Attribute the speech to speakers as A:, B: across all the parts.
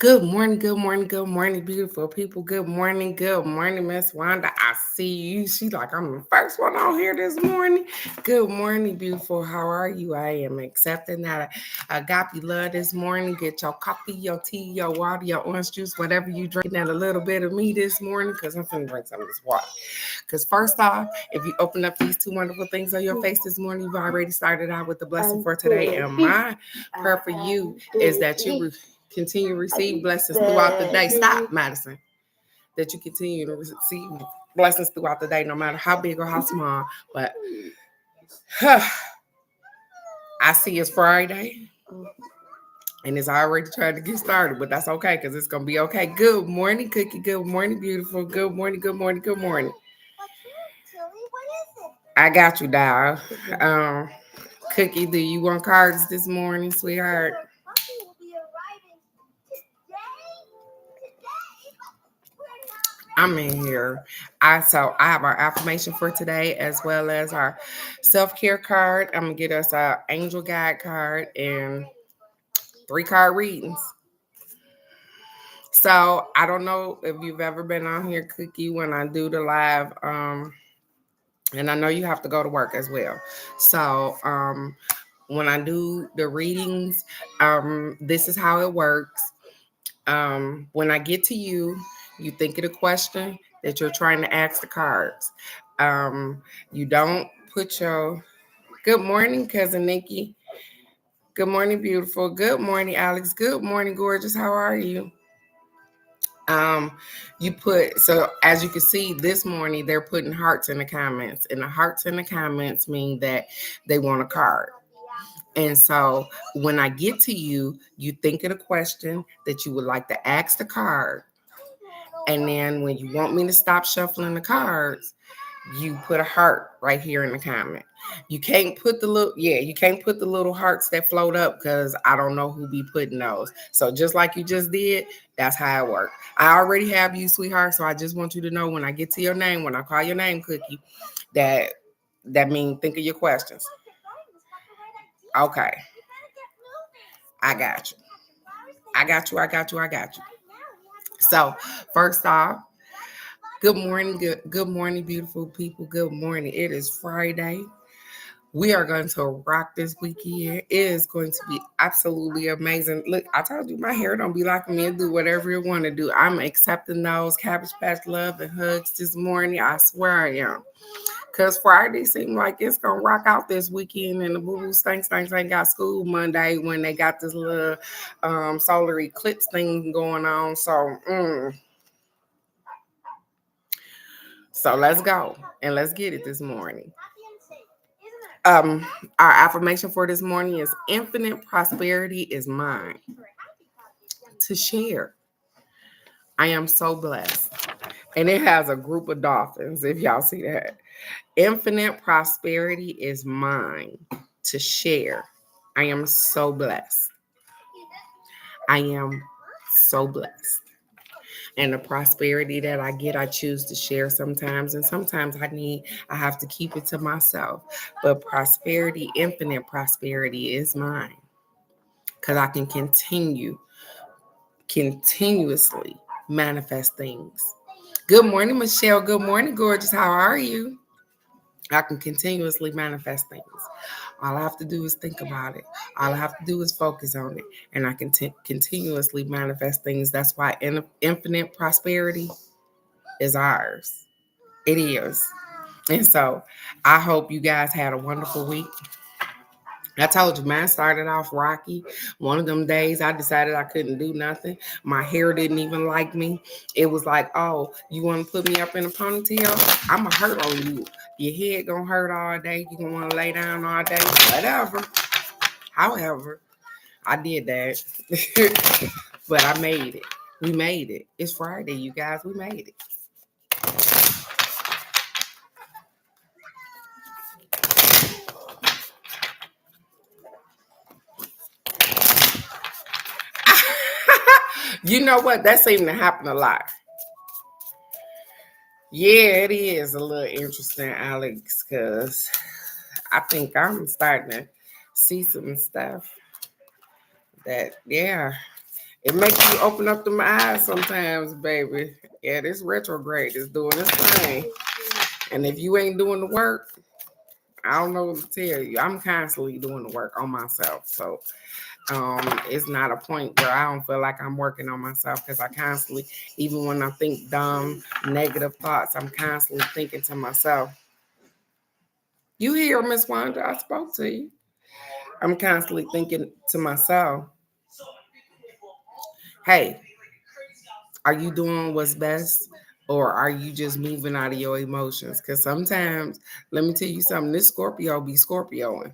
A: Good morning, beautiful people. Good morning, Miss Wanda. I see you. She like I'm the first one on here this morning. Good morning, beautiful. How are you? I am accepting that agape love this morning. Get your coffee, your tea, your water, your orange juice, whatever you drinking, and a little bit of me this morning, because I'm finna drink some of this water. Because first off, if you open up these two wonderful things on your face this morning, you've already started out with the blessing for today. And my prayer for you is that you continue to receive blessings throughout the day. Stop, Madison. That you continue to receive blessings throughout the day, no matter how big or how small. But I see it's Friday. And it's already trying to get started, but that's okay because it's going to be okay. Good morning, Cookie. Good morning, beautiful. Good morning, good morning, good morning. I got you, Dial. Cookie, do you want cards this morning, sweetheart? I'm in here. I have our affirmation for today as well as our self-care card. I'm gonna get us our angel guide card and 3 card readings. So I don't know if you've ever been on here, Cookie, when I do the live. And I know you have to go to work as well. So when I do the readings, this is how it works. When I get to you, you think of the question that you're trying to ask the cards. You don't put your good morning, cousin Nikki. Good morning, beautiful. Good morning, Alex. Good morning, gorgeous. How are you? You put so as you can see this morning, they're putting hearts in the comments, and the hearts in the comments mean that they want a card. And so when I get to you, you think of the question that you would like to ask the card. And then when you want me to stop shuffling the cards, you put a heart right here in the comment. You can't put the little hearts that float up because I don't know who be putting those. So just like you just did, that's how it works. I already have you, sweetheart. So I just want you to know when I get to your name, when I call your name, Cookie, that means think of your questions. Okay. I got you. I got you. So first off, good morning, beautiful people. Good morning. It is Friday. We are going to rock this weekend. It is going to be absolutely amazing. Look, I told you my hair don't be like me and do whatever you want to do. I'm accepting those Cabbage Patch love and hugs this morning. I swear I am. Because Friday seemed like it's going to rock out this weekend, and the Boo Boo Stanks ain't got school Monday when they got this little solar eclipse thing going on. So let's go and let's get it this morning. Um, our affirmation for this morning is infinite prosperity is mine to share. I am so blessed. And it has a group of dolphins, if y'all see that. Infinite prosperity is mine to share. I am so blessed. I am so blessed. And the prosperity that I get, I choose to share sometimes. And sometimes I have to keep it to myself. But prosperity, infinite prosperity is mine. Because I can continuously manifest things. Good morning, Michelle. Good morning, gorgeous. How are you? I can continuously manifest things. All I have to do is think about it. All I have to do is focus on it. And I can continuously manifest things. That's why infinite prosperity is ours. It is. And so I hope you guys had a wonderful week. I told you, mine started off rocky. One of them days I decided I couldn't do nothing. My hair didn't even like me. It was like, oh, you want to put me up in a ponytail? I'm going to hurt on you. Your head going to hurt all day. You going to want to lay down all day. Whatever. However, I did that. But I made it. We made it. It's Friday, you guys. We made it. You know what? That seemed to happen a lot. Yeah, it is a little interesting, Alex, because I think I'm starting to see some stuff that, yeah. It makes you open up them eyes sometimes, baby. Yeah, this retrograde is doing this thing. And if you ain't doing the work, I don't know what to tell you. I'm constantly doing the work on myself. So it's not a point where I don't feel like I'm working on myself because I constantly, even when I think dumb, negative thoughts, I'm constantly thinking to myself, you hear, Miss Wanda, I spoke to you. I'm constantly thinking to myself, hey, are you doing what's best? Or are you just moving out of your emotions? Because sometimes, let me tell you something, this Scorpio be Scorpioing.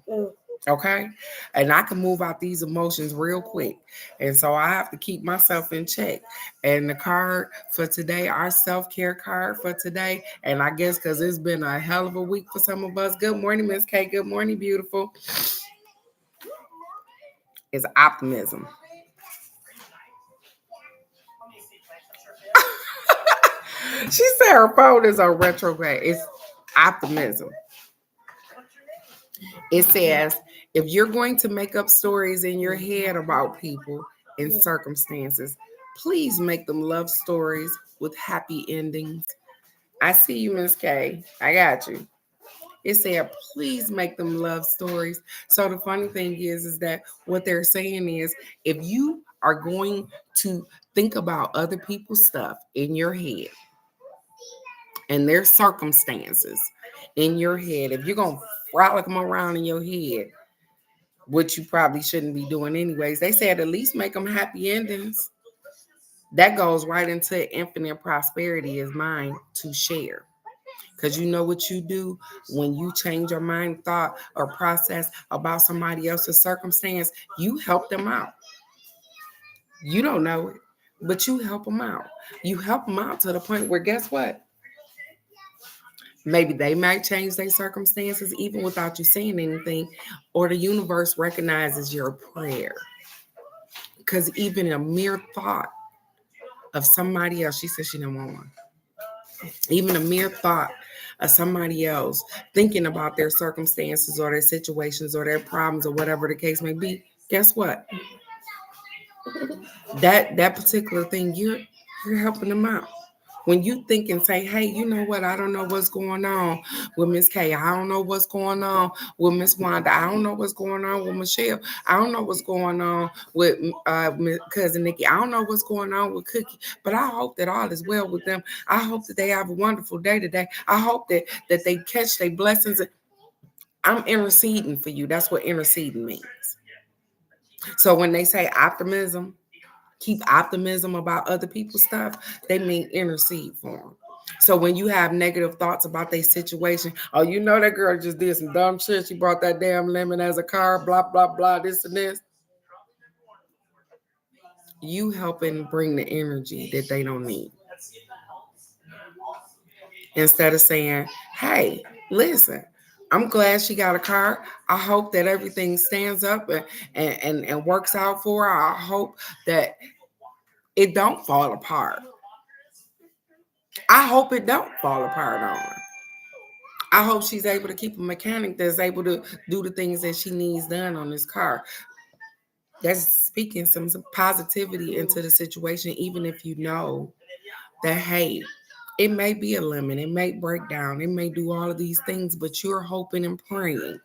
A: Okay. And I can move out these emotions real quick. And so I have to keep myself in check. And the card for today, our self-care card for today, and I guess because it's been a hell of a week for some of us. Good morning, Miss K. Good morning, beautiful. Is optimism. She said her phone is on retrograde. It's optimism. It says, if you're going to make up stories in your head about people and circumstances, please make them love stories with happy endings. I see you, Miss K. I got you. It said, please make them love stories. So the funny thing is that what they're saying is if you are going to think about other people's stuff in your head and their circumstances in your head, if you're going to frolic them around in your head, which you probably shouldn't be doing anyways. They said at least make them happy endings. That goes right into infinite prosperity is mine to share. Because you know what you do when you change your mind, thought, or process about somebody else's circumstance, you help them out. You don't know it, but you help them out. You help them out to the point where guess what? Maybe they might change their circumstances even without you saying anything, or the universe recognizes your prayer. Because even a mere thought of somebody else, she said she didn't want one. Even a mere thought of somebody else thinking about their circumstances or their situations or their problems or whatever the case may be, guess what? That particular thing, you're helping them out. When you think and say, hey, you know what? I don't know what's going on with Miss K. I don't know what's going on with Miss Wanda. I don't know what's going on with Michelle. I don't know what's going on with cousin Nikki. I don't know what's going on with Cookie. But I hope that all is well with them. I hope that they have a wonderful day today. I hope that they catch their blessings. I'm interceding for you. That's what interceding means. So when they say optimism, keep optimism about other people's stuff, they mean intercede for them. So when you have negative thoughts about their situation, oh, you know that girl just did some dumb shit. She brought that damn lemon as a car, blah, blah, blah, this and this. You helping bring the energy that they don't need. Instead of saying, hey, listen, I'm glad she got a car. I hope that everything stands up and works out for her. I hope that it don't fall apart. I hope it don't fall apart on her. I hope she's able to keep a mechanic that's able to do the things that she needs done on this car. That's speaking some positivity into the situation, even if you know that, hey, it may be a lemon, it may break down, it may do all of these things, but you're hoping and praying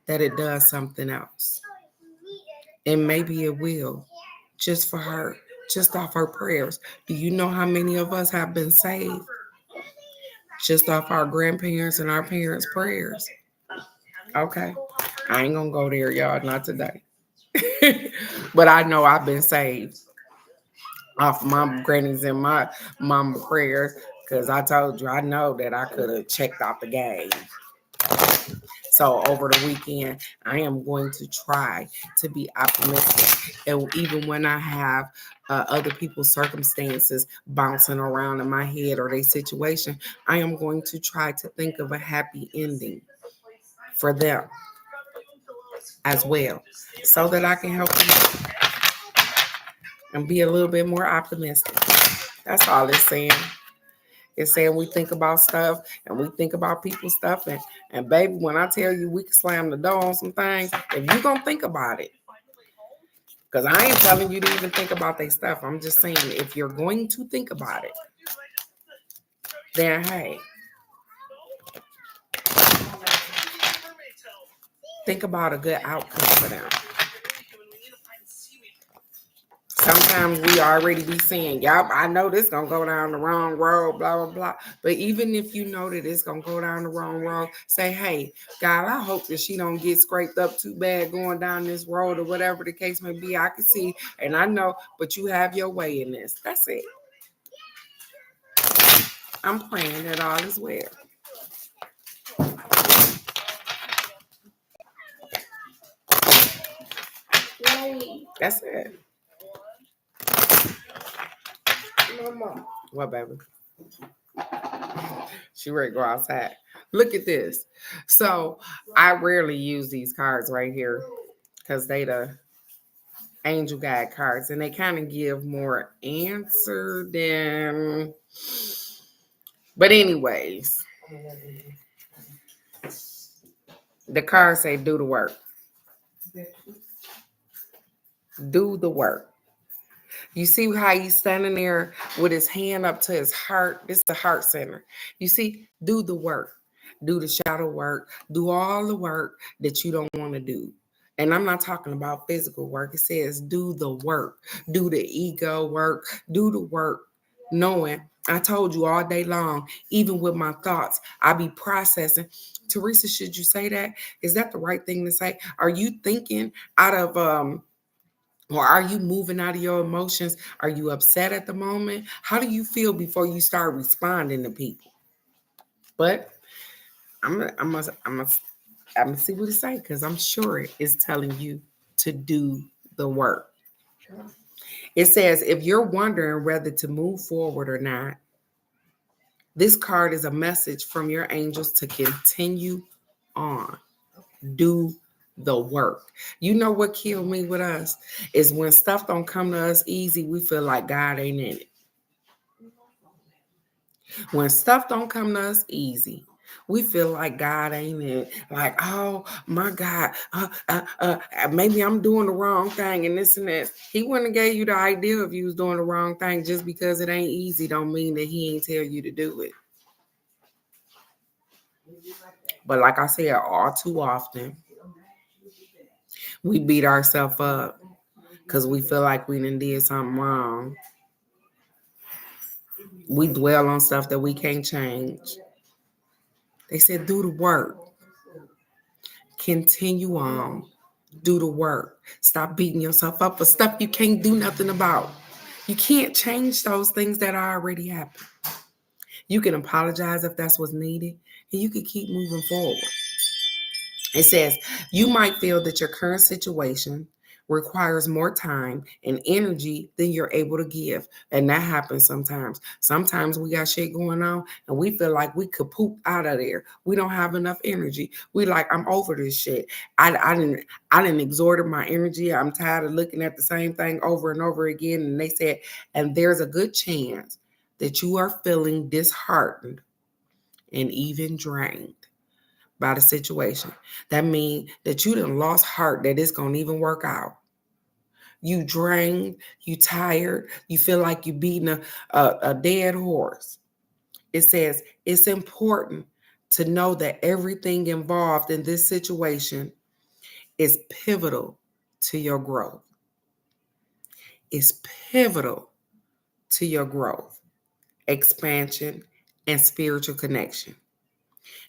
A: that it does something else. And maybe it will, just for her, just off her prayers. Do you know how many of us have been saved just off our grandparents and our parents' prayers? Okay. I ain't gonna go there, y'all, not today. But I know I've been saved off my grannies and my mama prayers because I told you I know that I could have checked out the game. So over the weekend, I am going to try to be optimistic. And even when I have other people's circumstances bouncing around in my head or their situation, I am going to try to think of a happy ending for them as well so that I can help them and be a little bit more optimistic. That's all it's saying. It's saying we think about stuff and we think about people's stuff. And baby, when I tell you we can slam the door on some things, if you're going to think about it, Because I ain't telling you to even think about their stuff. I'm just saying, if you're going to think about it, then hey, think about a good outcome for them. Sometimes we already be saying, yup, I know this gonna go down the wrong road, blah, blah, blah. But even if you know that it's gonna go down the wrong road, say, hey, God, I hope that she don't get scraped up too bad going down this road or whatever the case may be. I can see, and I know, but you have your way in this. That's it. I'm praying that all is well. That's it. Mama. What, baby? She ready to go outside. Look at this. So I rarely use these cards right here because they the angel guide cards, and they kind of give more answer than. But anyways, the cards say do the work. Do the work. You see how he's standing there with his hand up to his heart? This is the heart center. You see, do the work. Do the shadow work. Do all the work that you don't want to do. And I'm not talking about physical work. It says do the work. Do the ego work. Do the work. Knowing, I told you all day long, even with my thoughts, I be processing. Teresa, should you say that? Is that the right thing to say? Are you thinking out of or are you moving out of your emotions? Are you upset at the moment? How do you feel before you start responding to people? But I'm gonna see what it say because I'm sure it's telling you to do the work. It says if you're wondering whether to move forward or not, this card is a message from your angels to continue on. Do the work. You know what killed me with us is when stuff don't come to us easy, we feel like God ain't in it. When stuff don't come to us easy, we feel like God ain't in it. Like, oh my God, maybe I'm doing the wrong thing and this and that. He wouldn't have gave you the idea if you was doing the wrong thing. Just because it ain't easy don't mean that he ain't tell you to do it. But like I said, all too often, we beat ourselves up because we feel like we done did something wrong. We dwell on stuff that we can't change. They said, do the work. Continue on. Do the work. Stop beating yourself up for stuff you can't do nothing about. You can't change those things that already happened. You can apologize if that's what's needed, and you can keep moving forward. It says, you might feel that your current situation requires more time and energy than you're able to give. And that happens sometimes. Sometimes we got shit going on and we feel like we could poop out of there. We don't have enough energy. We like, I'm over this shit. I didn't exhorted my energy. I'm tired of looking at the same thing over and over again. And they said, and there's a good chance that you are feeling disheartened and even drained by the situation. That means that you done lost heart that it's gonna even work out. You drained, you tired, you feel like you're beating a dead horse. It says it's important to know that everything involved in this situation is pivotal to your growth. It's pivotal to your growth, expansion, and spiritual connection.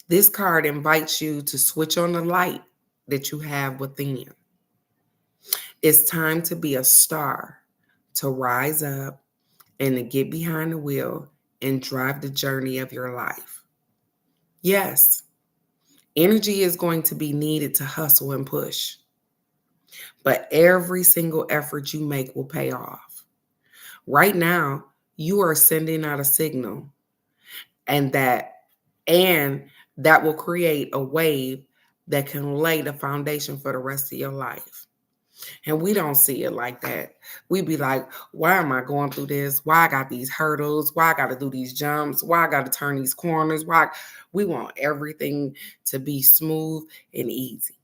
A: This card invites you to switch on the light that you have within. It's time to be a star, to rise up and to get behind the wheel and drive the journey of your life. Yes, energy is going to be needed to hustle and push, but every single effort you make will pay off. Right now, you are sending out a signal, and that will create a wave that can lay the foundation for the rest of your life. And we don't see it like that. We be like, why am I going through this? Why I got these hurdles? Why I got to do these jumps? Why I got to turn these corners? Why we want everything to be smooth and easy.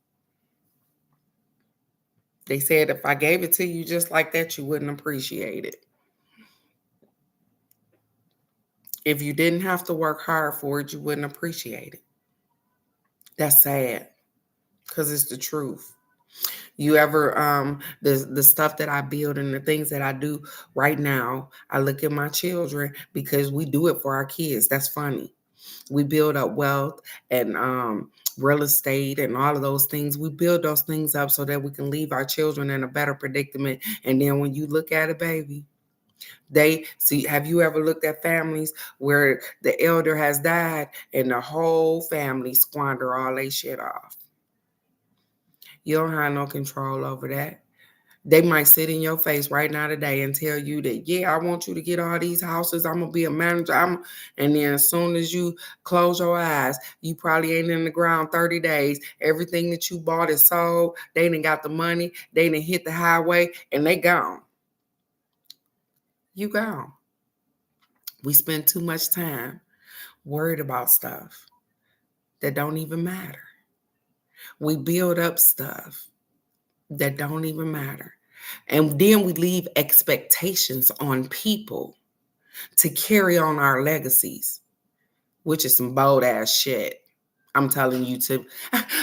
A: They said if I gave it to you just like that, you wouldn't appreciate it. If you didn't have to work hard for it, you wouldn't appreciate it. That's sad because it's the truth. You ever the stuff that I build and the things that I do right now, I look at my children because we do it for our kids. That's funny. We build up wealth and real estate and all of those things. We build those things up so that we can leave our children in a better predicament. And then when you look at it, baby, they see, have you ever looked at families where the elder has died and the whole family squander all their shit off? You don't have no control over that. They might sit in your face right now today and tell you that, yeah, I want you to get all these houses. I'm gonna be a manager. And then as soon as you close your eyes, you probably ain't in the ground 30 days. Everything that you bought is sold. They done got the money. They done hit the highway and they gone. You gone. We spend too much time worried about stuff that don't even matter. We build up stuff that don't even matter. And then we leave expectations on people to carry on our legacies, which is some bold ass shit. I'm telling you to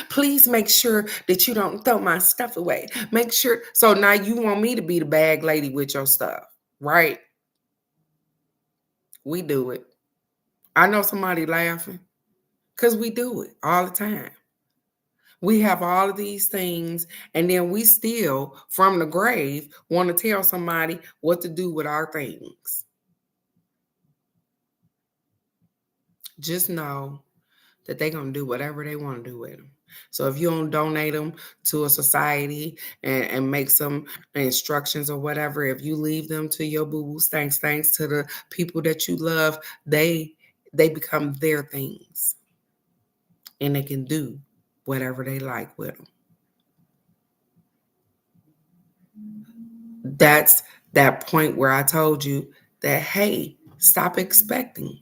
A: please make sure that you don't throw my stuff away. Make sure. So now you want me to be the bag lady with your stuff, right? We do it. I know somebody laughing because we do it all the time. We have all of these things, and then we still, from the grave, want to tell somebody what to do with our things. Just know that they're going to do whatever they want to do with them. So if you don't donate them to a society and make some instructions or whatever, if you leave them to your boo-boos, thanks to the people that you love, they become their things. And they can do whatever they like with them. That's that point where I told you that, hey, stop expecting.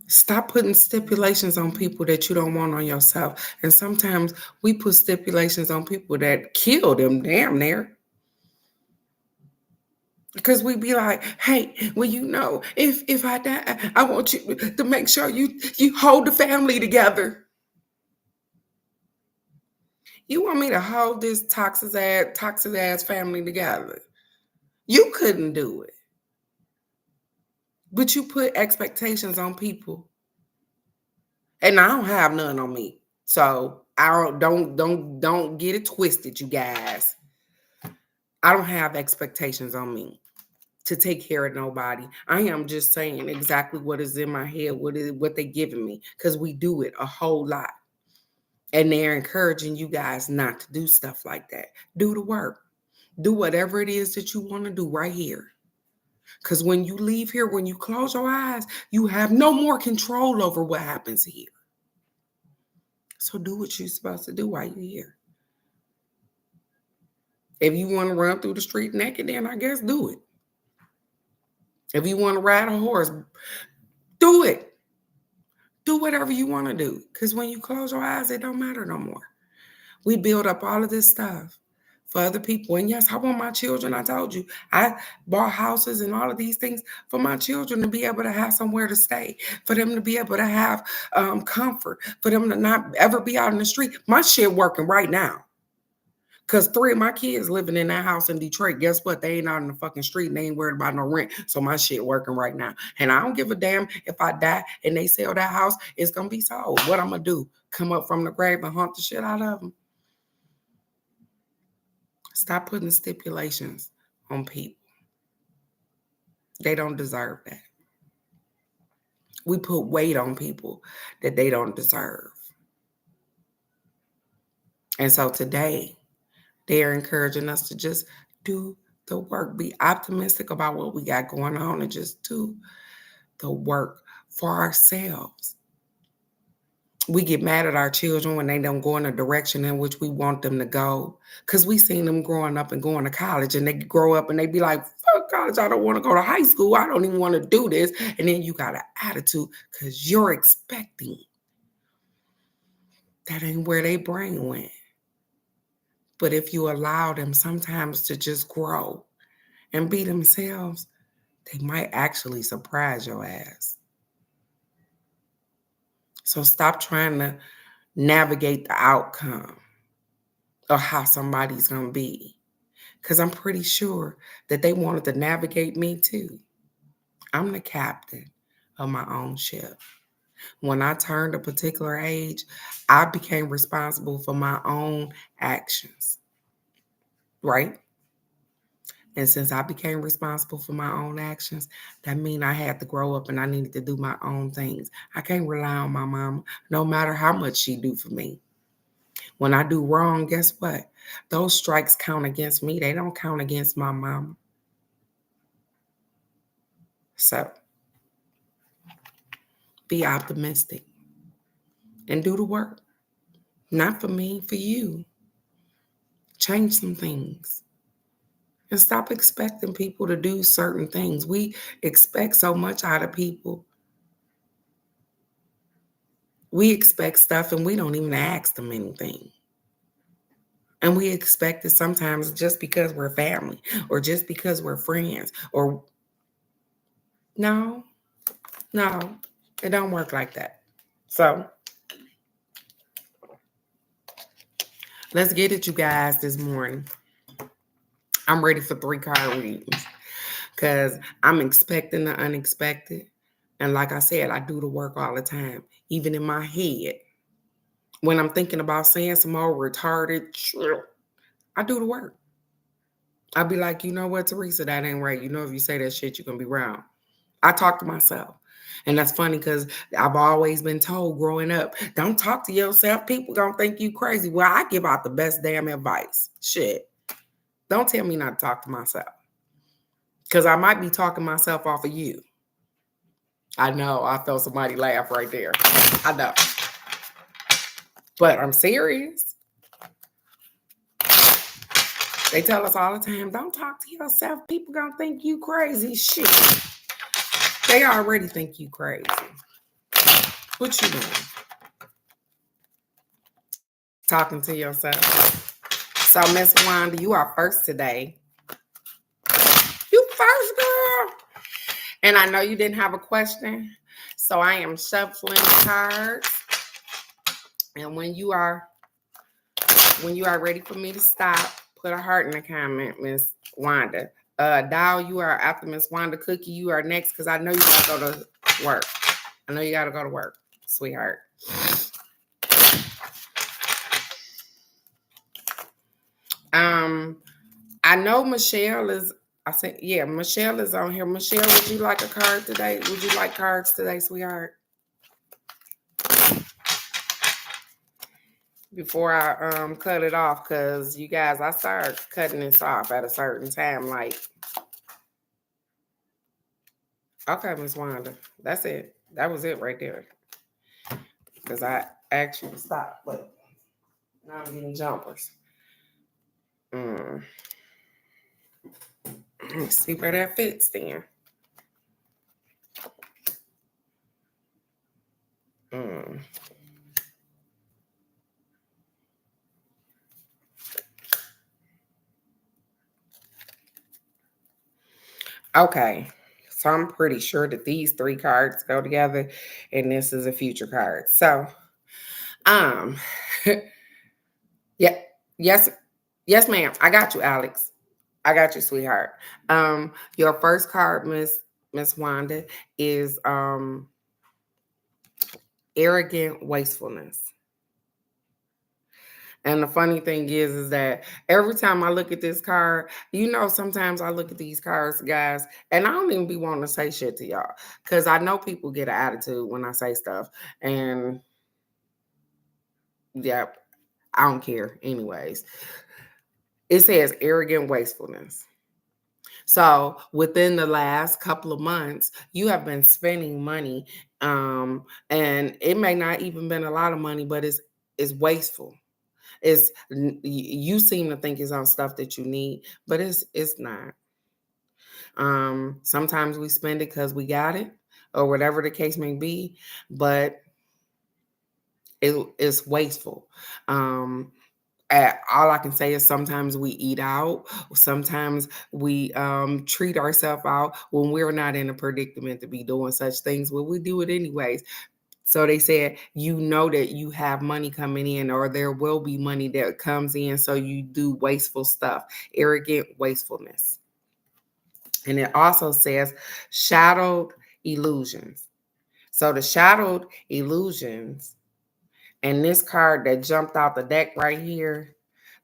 A: Stop putting stipulations on people that you don't want on yourself. And sometimes we put stipulations on people that kill them damn near. Because we be like, hey, well, you know, if I die, I want you to make sure you hold the family together. You want me to hold this toxic ass family together. You couldn't do it. But you put expectations on people. And I don't have none on me. So I don't get it twisted, you guys. I don't have expectations on me to take care of nobody. I am just saying exactly what is in my head, what they giving me, because we do it a whole lot. And they're encouraging you guys not to do stuff like that. Do the work. Do whatever it is that you want to do right here. Because when you leave here, when you close your eyes, you have no more control over what happens here. So do what you're supposed to do while you're here. If you want to run through the street naked, then I guess do it. If you want to ride a horse, do it. Do whatever you want to do. Because when you close your eyes, it don't matter no more. We build up all of this stuff for other people. And yes, I want my children. I told you, I bought houses and all of these things for my children to be able to have somewhere to stay, for them to be able to have comfort, for them to not ever be out in the street. My shit working right now. Because 3 of my kids living in that house in Detroit, guess what? They ain't out in the fucking street and they ain't worried about no rent. So my shit working right now. And I don't give a damn if I die and they sell that house, it's going to be sold. What I'm going to do? Come up from the grave and hunt the shit out of them? Stop putting stipulations on people. They don't deserve that. We put weight on people that they don't deserve. And so today, they're encouraging us to just do the work, be optimistic about what we got going on, and just do the work for ourselves. We get mad at our children when they don't go in the direction in which we want them to go, because we seen them growing up and going to college, and they grow up and they be like, fuck college, I don't want to go to high school, I don't even want to do this. And then you got an attitude because you're expecting. That ain't where they brain went. But if you allow them sometimes to just grow and be themselves, they might actually surprise your ass. So stop trying to navigate the outcome of how somebody's going to be. Because I'm pretty sure that they wanted to navigate me too. I'm the captain of my own ship. When I turned a particular age, I became responsible for my own actions, right? And since I became responsible for my own actions, that means I had to grow up and I needed to do my own things. I can't rely on my mama, no matter how much she do for me. When I do wrong, guess what? Those strikes count against me. They don't count against my mama. So be optimistic and do the work. Not for me, for you. Change some things. And stop expecting people to do certain things. We expect so much out of people. We expect stuff and we don't even ask them anything. And we expect it sometimes just because we're family or just because we're friends or no, it don't work like that. So let's get it, you guys, this morning. I'm ready for 3 card readings because I'm expecting the unexpected. And like I said, I do the work all the time, even in my head. When I'm thinking about saying some more retarded shit, I do the work. I'll be like, you know what, Teresa, that ain't right. You know, if you say that shit, you're going to be wrong. I talk to myself. And that's funny because I've always been told growing up, don't talk to yourself. People going to think you crazy. Well, I give out the best damn advice. Shit. Don't tell me not to talk to myself. Because I might be talking myself off of you. I know. I felt somebody laugh right there. I know. But I'm serious. They tell us all the time, don't talk to yourself. People going to think you crazy. Shit. They already think you crazy. What you doing? Talking to yourself. So, Miss Wanda, you are first today. You first, girl. And I know you didn't have a question. So I am shuffling cards. And when you are ready for me to stop, put a heart in the comment, Miss Wanda. Dow, you are after Miss Wanda. Cookie, you are next because I know you gotta go to work. I know you gotta go to work, sweetheart. I know Michelle is. I said, yeah, Michelle is on here. Michelle, would you like a card today? Would you like cards today, sweetheart? Before I cut it off, because you guys, I started cutting this off at a certain time. Like, okay, Miss Wanda, that's it. That was it right there. Because I actually stopped, but now I'm getting jumpers. Let's see where that fits then. Okay, so I'm pretty sure that these 3 cards go together, and this is a future card. So, yeah, yes, ma'am. I got you, Alex. I got you, sweetheart. Your first card, Miss Wanda, is arrogant wastefulness. And the funny thing is that every time I look at this card, you know, sometimes I look at these cards, guys, and I don't even be wanting to say shit to y'all because I know people get an attitude when I say stuff. And yeah, I don't care anyways. It says arrogant wastefulness. So within the last couple of months, you have been spending money, and it may not even been a lot of money, but it's wasteful. You seem to think it's on stuff that you need, but it's not. Sometimes we spend it because we got it, or whatever the case may be, but it's wasteful. all I can say is sometimes we eat out, sometimes we treat ourselves out when we're not in a predicament to be doing such things, but we do it anyways. So they said, you know that you have money coming in, or there will be money that comes in. So you do wasteful stuff, arrogant wastefulness. And it also says shadowed illusions. So the shadowed illusions, and this card that jumped out the deck right here,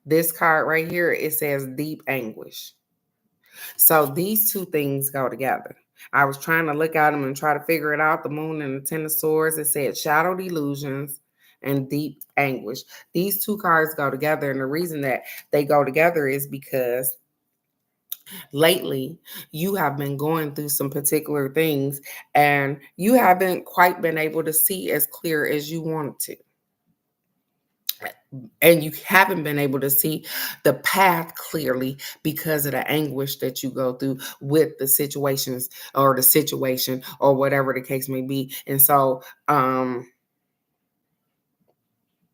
A: this card right here, it says deep anguish. So these two things go together. I was trying to look at them and try to figure it out. The moon and the Ten of Swords, it said shadowed illusions and deep anguish. These two cards go together. And the reason that they go together is because lately you have been going through some particular things and you haven't quite been able to see as clear as you wanted to. And you haven't been able to see the path clearly because of the anguish that you go through with the situations or the situation or whatever the case may be. And so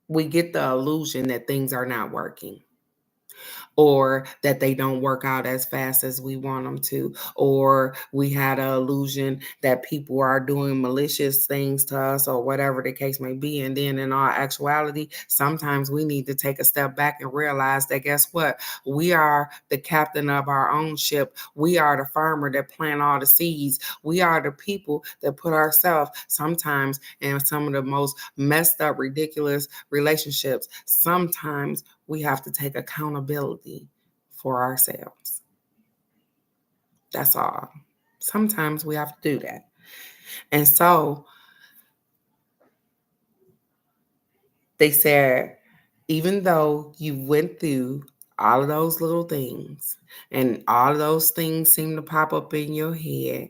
A: we get the illusion that things are not working, or that they don't work out as fast as we want them to, or we had an illusion that people are doing malicious things to us, or whatever the case may be. And then in all actuality, sometimes we need to take a step back and realize that, guess what? We are the captain of our own ship. We are the farmer that plant all the seeds. We are the people that put ourselves sometimes in some of the most messed up, ridiculous relationships. Sometimes we have to take accountability for ourselves. That's all. Sometimes we have to do that. And so they said, even though you went through all of those little things and all of those things seem to pop up in your head,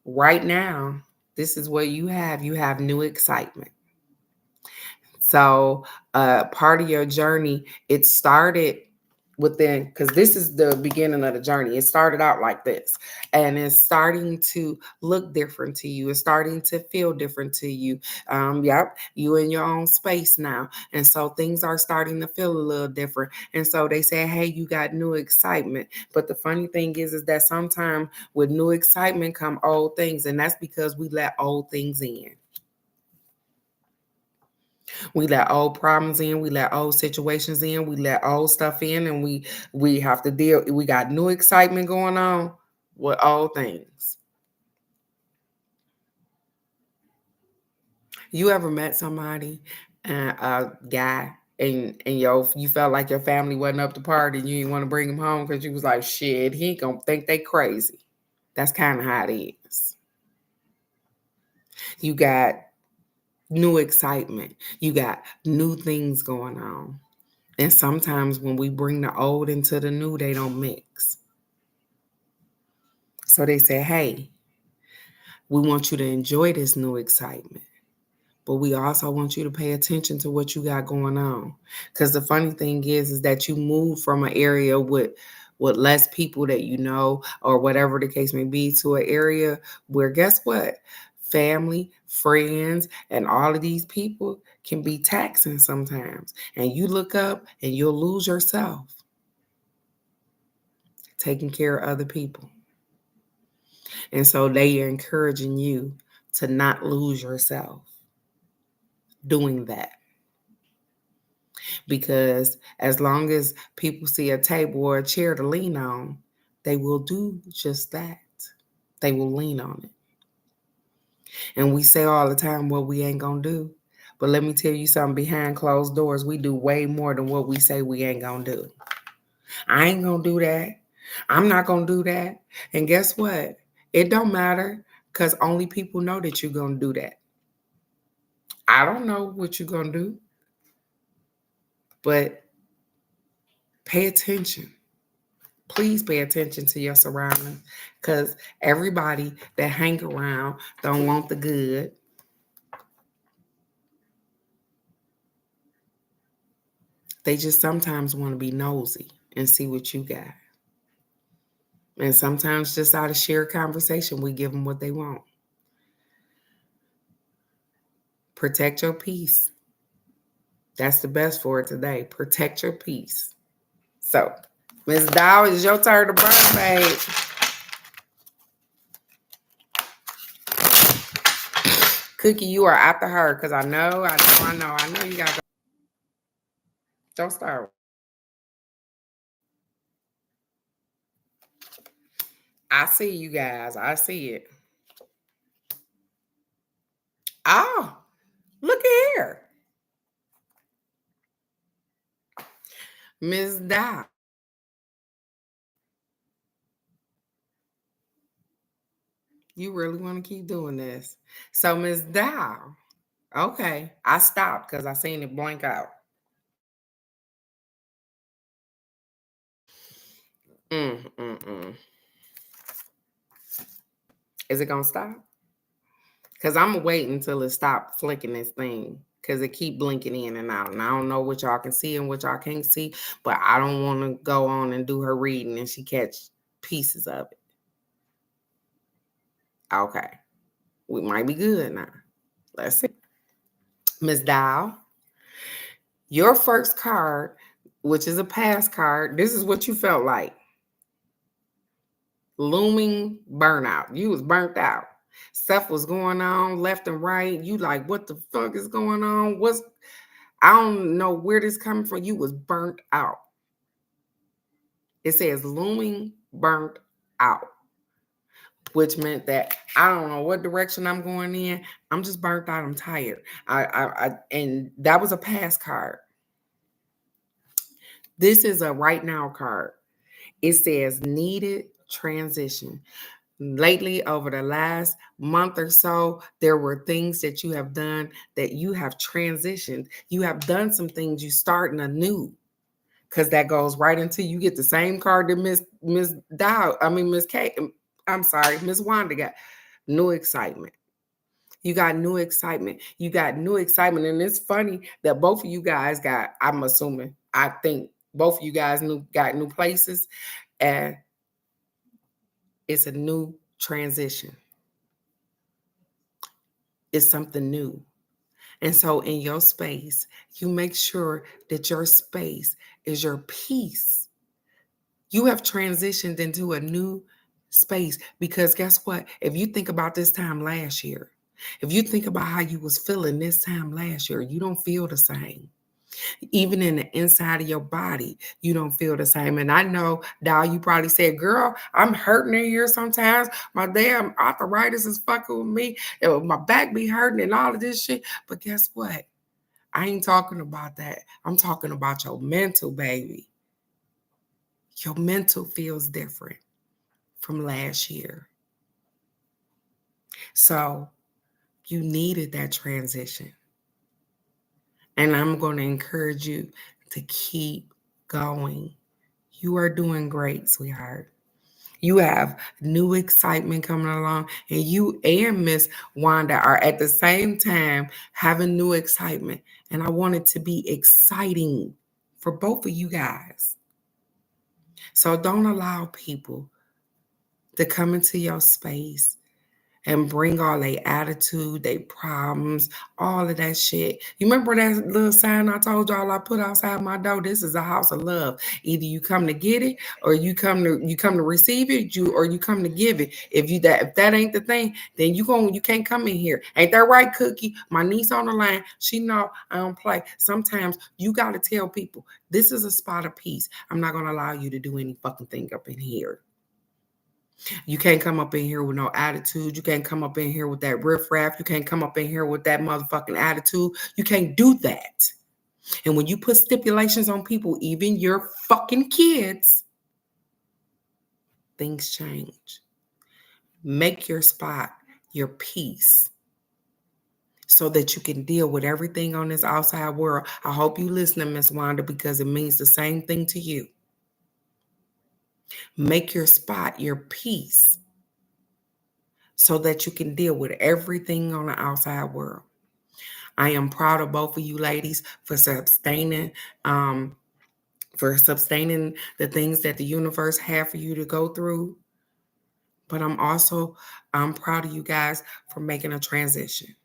A: right now, this is what you have. You have new excitement. So part of your journey, it started within, because this is the beginning of the journey. It started out like this, and it's starting to look different to you. It's starting to feel different to you. Yep, you in your own space now. And so things are starting to feel a little different. And so they say, hey, you got new excitement. But the funny thing is that sometimes with new excitement come old things. And that's because we let old things in. We let old problems in, we let old situations in, we let old stuff in, and we have to deal. We got new excitement going on with old things. You ever met somebody, a guy, and you felt like your family wasn't up to par, and you didn't want to bring him home because you was like, shit, he ain't gonna think they crazy. That's kind of how it is. You got new excitement. You got new things going on. And sometimes when we bring the old into the new, they don't mix. So they say, hey, we want you to enjoy this new excitement, but we also want you to pay attention to what you got going on. Because the funny thing is that you move from an area with less people that you know, or whatever the case may be, to an area where, guess what? Family, friends, and all of these people can be taxing sometimes. And you look up and you'll lose yourself taking care of other people. And so they are encouraging you to not lose yourself doing that. Because as long as people see a table or a chair to lean on, they will do just that. They will lean on it. And we say all the time what we ain't gonna do. But let me tell you something, behind closed doors, we do way more than what we say we ain't gonna do. I ain't gonna do that. I'm not gonna do that. And guess what? It don't matter, because only people know that you're gonna do that. I don't know what you're gonna do, but pay attention. Please pay attention to your surroundings, because everybody that hang around don't want the good. They just sometimes want to be nosy and see what you got. And sometimes just out of sheer conversation, we give them what they want. Protect your peace. That's the best for it today. Protect your peace. So, Ms. Dow, it's your turn to burn, babe. Cookie, you are after her because I know you got to. Don't start. I see you guys. I see it. Oh, look at here. Ms. Dow. You really want to keep doing this. So, Ms. Dow, okay, I stopped because I seen it blank out. Mm, mm, mm. Is it going to stop? Because I'm waiting until it stop flicking this thing because it keep blinking in and out. And I don't know what y'all can see and what y'all can't see, but I don't want to go on and do her reading and she catch pieces of it. Okay. We might be good now. Let's see. Ms. Dow, your first card, which is a pass card, this is what you felt like. Looming burnout. You was burnt out. Stuff was going on left and right. You like, what the fuck is going on? I don't know where this coming from. You was burnt out. It says looming burnt out, which meant that I don't know what direction I'm going in. I'm just burnt out. I'm tired. And that was a pass card. This is a right now card. It says needed transition. Lately, over the last month or so, there were things that you have done that you have transitioned. You have done some things, you starting anew. Because that goes right into you get the same card that Miss Dow, Miss Kate, I'm sorry, Miss Wanda got. New excitement. You got new excitement. You got new excitement. And it's funny that both of you guys got, I'm assuming, I think both of you guys got new places. And it's a new transition. It's something new. And so in your space, you make sure that your space is your peace. You have transitioned into a new space because guess what? If you think about this time last year, if you think about how you was feeling this time last year, you don't feel the same. Even in the inside of your body, you don't feel the same. And I know, Dow, you probably said, girl, I'm hurting in here sometimes. My damn arthritis is fucking with me. My back be hurting and all of this shit. But guess what? I ain't talking about that. I'm talking about your mental, baby. Your mental feels different from last year. So you needed that transition. And I'm going to encourage you to keep going. You are doing great, sweetheart. You have new excitement coming along, and you and Miss Wanda are at the same time having new excitement. And I want it to be exciting for both of you guys. So don't allow people to come into your space and bring all their attitude, their problems, all of that shit. You remember that little sign I told y'all I put outside my door? This is a house of love. Either you come to get it, or you come to receive it, or you come to give it. If that ain't the thing, then you can't come in here. Ain't that right, Cookie? My niece on the line, she know I don't play. Sometimes you gotta tell people this is a spot of peace. I'm not gonna allow you to do any fucking thing up in here. You can't come up in here with no attitude. You can't come up in here with that riffraff. You can't come up in here with that motherfucking attitude. You can't do that. And when you put stipulations on people, even your fucking kids, things change. Make your spot your peace so that you can deal with everything on this outside world. I hope you listening, Miss Wanda, because it means the same thing to you. Make your spot your peace so that you can deal with everything on the outside world. I am proud of both of you ladies for sustaining the things that the universe had for you to go through. But I'm proud of you guys for making a transition.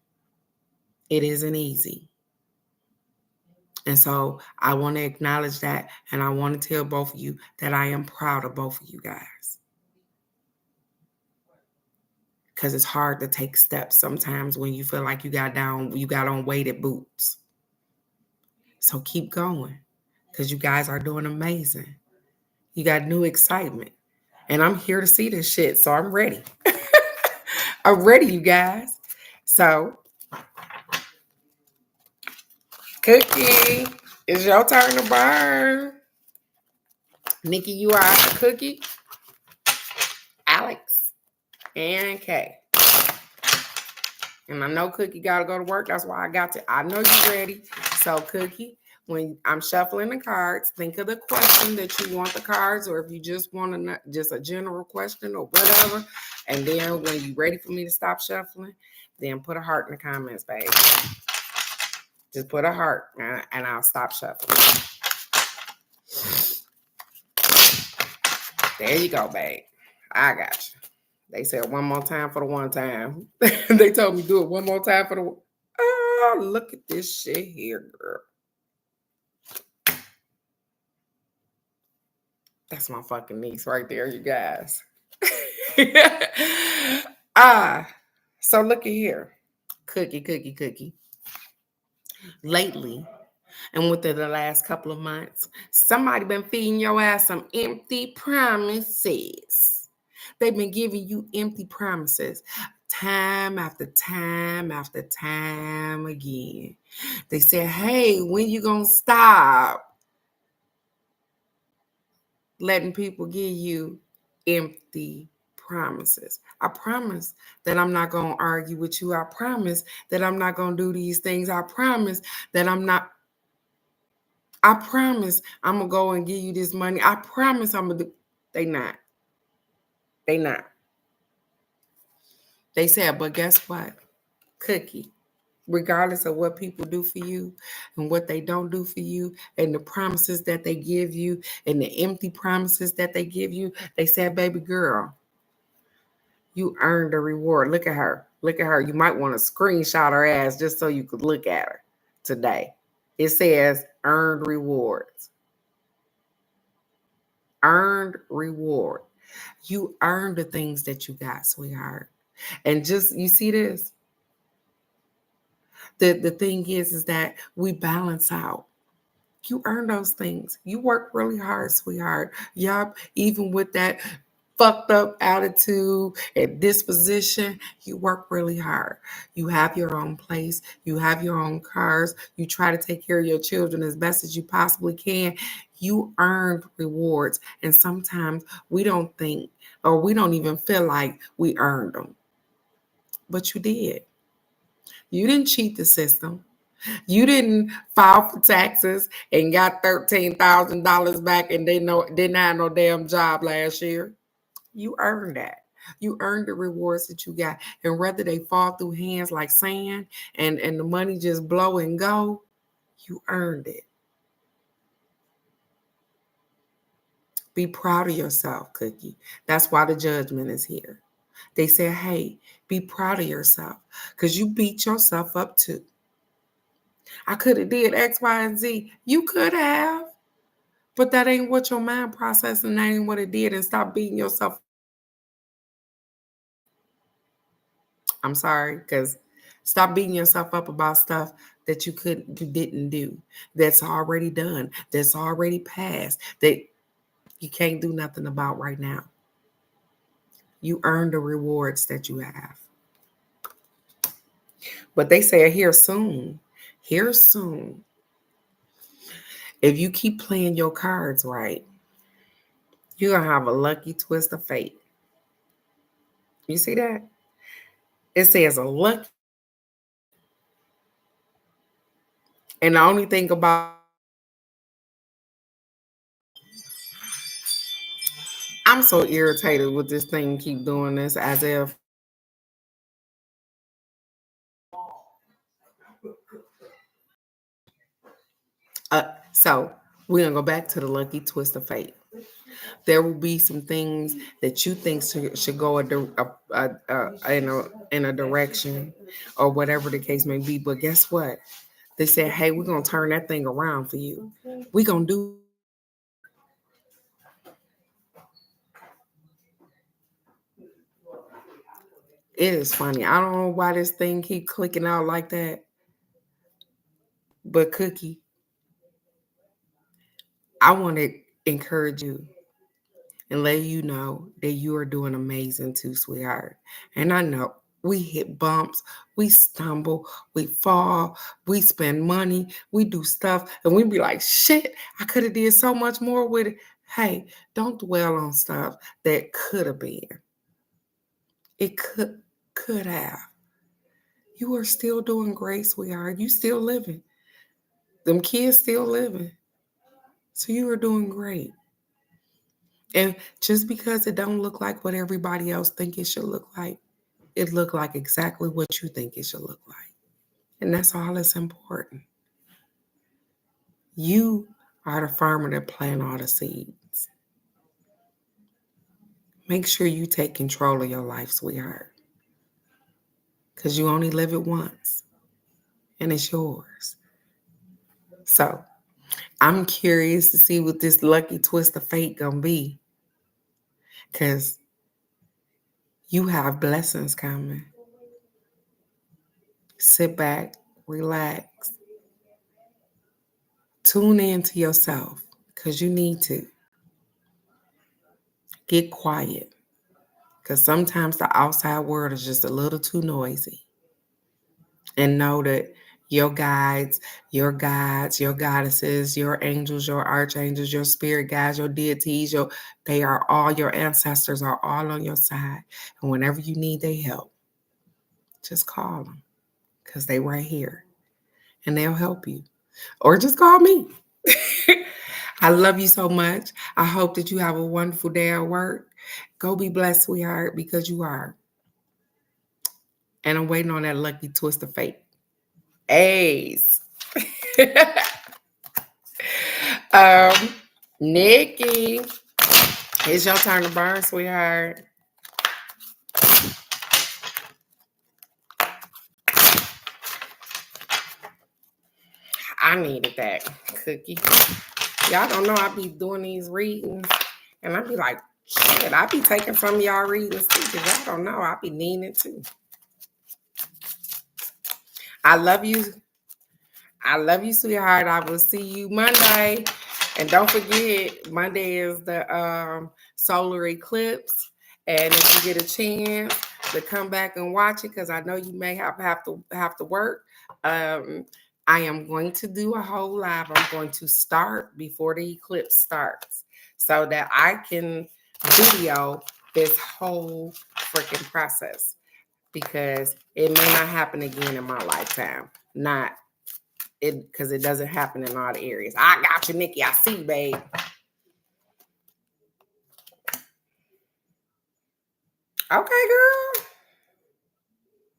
A: It isn't easy. And so I want to acknowledge that. And I want to tell both of you that I am proud of both of you guys. Because it's hard to take steps sometimes when you feel like you got on weighted boots. So keep going, because you guys are doing amazing. You got new excitement. And I'm here to see this shit. So I'm ready. I'm ready, you guys. So, Cookie, it's your turn to burn. Nikki, you are a Cookie, Alex, and Kay. And I know Cookie got to go to work. That's why I know you're ready. So, Cookie, when I'm shuffling the cards, think of the question that you want the cards, or if you just want to know, just a general question or whatever. And then when you're ready for me to stop shuffling, then put a heart in the comments, babe. Just put a heart and I'll stop shuffling. There you go, babe. I got you. They said one more time for the one time. They told me do it one more time for the. Oh, look at this shit here, girl. That's my fucking niece right there, you guys. So look at here. Cookie. Lately, and within the last couple of months, somebody been feeding your ass some empty promises. They've been giving you empty promises time after time after time again. They said, hey, when you gonna stop letting people give you empty promises? I promise that I'm not going to argue with you. I promise that I'm not going to do these things. I promise that I'm going to go and give you this money. I promise I'm going to do. They not. They said, but guess what? Cookie. Regardless of what people do for you and what they don't do for you and the promises that they give you and the empty promises that they give you, they said, baby girl, you earned a reward. Look at her. You might want to screenshot her ass just so you could look at her today. It says earned rewards. Earned reward. You earned the things that you got, sweetheart. And just, you see this? The thing is that we balance out. You earn those things. You work really hard, sweetheart. Yup, even with that fucked up attitude and disposition, you work really hard. You have your own place. You have your own cars. You try to take care of your children as best as you possibly can. You earned rewards. And sometimes we don't think, or we don't even feel like we earned them. But you did. You didn't cheat the system. You didn't file for taxes and got $13,000 back and didn't have no damn job last year. You earned that. You earned the rewards that you got. And whether they fall through hands like sand and the money just blow and go, you earned it. Be proud of yourself, Cookie. That's why the judgment is here. They say, hey, be proud of yourself because you beat yourself up too. I could have did X, Y, and Z. You could have. But that ain't what your mind processed and that ain't what it did. And stop beating yourself. I'm sorry, because stop beating yourself up about stuff that you didn't do. That's already done. That's already passed. That you can't do nothing about right now. You earn the rewards that you have. But they say here soon. Here soon. If you keep playing your cards right, you're going to have a lucky twist of fate. You see that? It says a lucky. And the only thing about, I'm so irritated with this thing keep doing this as if. So we're going to go back to the lucky twist of fate. There will be some things that you think should go in a direction or whatever the case may be. But guess what? They said, hey, we're going to turn that thing around for you. We're going to do it. Is funny. I don't know why this thing keep clicking out like that. But Cookie, I want to encourage you and let you know that you are doing amazing too, sweetheart. And I know we hit bumps, we stumble, we fall, we spend money, we do stuff, and we be like, shit, I could have did so much more with it. Hey, don't dwell on stuff that could have been. It could have. You are still doing great, sweetheart. You still living. Them kids still living. So you are doing great. And just because it don't look like what everybody else think it should look like, it look like exactly what you think it should look like. And that's all that's important. You are the farmer that plant all the seeds. Make sure you take control of your life, sweetheart. Because you only live it once. And it's yours. So I'm curious to see what this lucky twist of fate gonna be. Because you have blessings coming. Sit back, relax, tune in to yourself because you need to. Get quiet because sometimes the outside world is just a little too noisy. And know that your guides, your gods, your goddesses, your angels, your archangels, your spirit guides, your deities, they are all your ancestors are all on your side. And whenever you need their help, just call them because they right here and they'll help you. Or just call me. I love you so much. I hope that you have a wonderful day at work. Go be blessed, sweetheart, because you are. And I'm waiting on that lucky twist of fate. Ace. um, Nikki, it's your turn to burn, sweetheart. I needed that, Cookie. Y'all don't know I be doing these readings, and I be like, shit, I be taking some of y'all readings too, because y'all don't know I be needing it too. I love you. I love you, sweetheart. I will see you Monday. And don't forget, Monday is the solar eclipse. And if you get a chance to come back and watch it, because I know you may have to work. I am going to do a whole live. I'm going to start before the eclipse starts so that I can video this whole freaking process because it may not happen again in my lifetime. Not it because it doesn't happen in all the areas. I got you, Nikki. I see you, babe. Okay, girl.